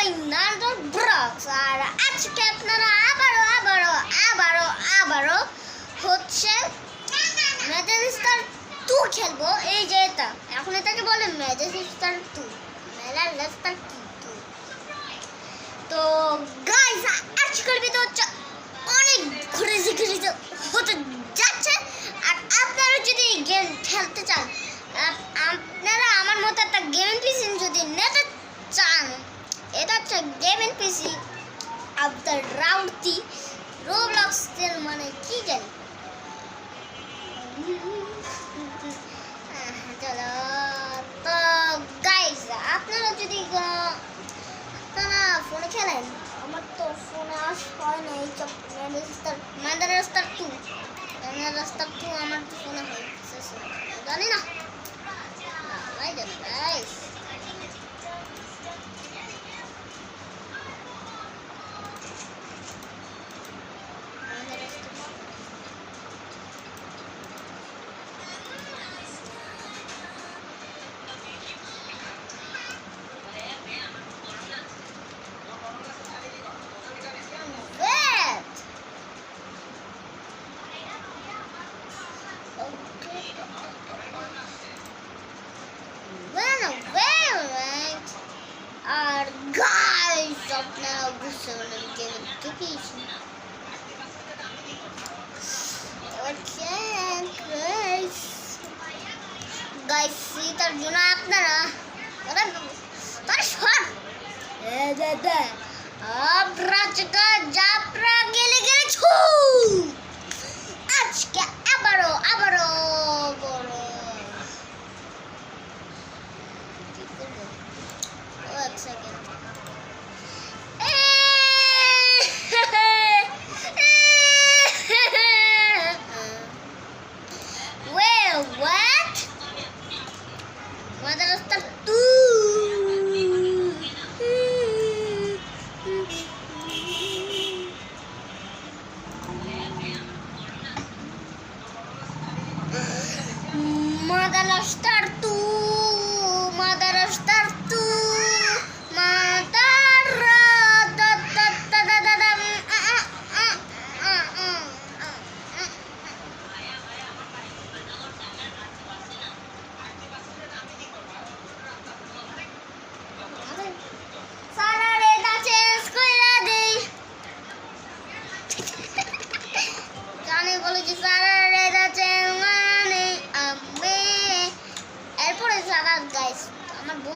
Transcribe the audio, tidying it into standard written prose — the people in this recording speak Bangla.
ভাই নারদর ব্লগস। আর আজকে আপনারা আবারও হচ্ছে ম্যাজিস্টার 2 খেলবো। এই যে এটা এখন এটাকে বলে ম্যাজিস্টার 2। তো গাইস আজকের ভিডিও হচ্ছে অনেক ক্রেজি হতে যাচ্ছে। আর আপনারা যদি গেম খেলতে চান, আপনারা আমার মতো একটা গেমিং পিসি যদি নিতে চান, এটা হচ্ছে গেমিং পিসি আপনার রাউটি রোবলক্স এর মানে কি জানি। চলো তো গাইস আপনারা যদি আপনারা ফোনে খেলেন, আমার তো ফোনে হয় না এই ম্যাজিস্টার 2 আমার তো ফোনে হয় জানি না গাইস। আর গাইস আপনারা বুঝতে পারলেন গেমের টিপিস গাইস তার জন্য আপনারা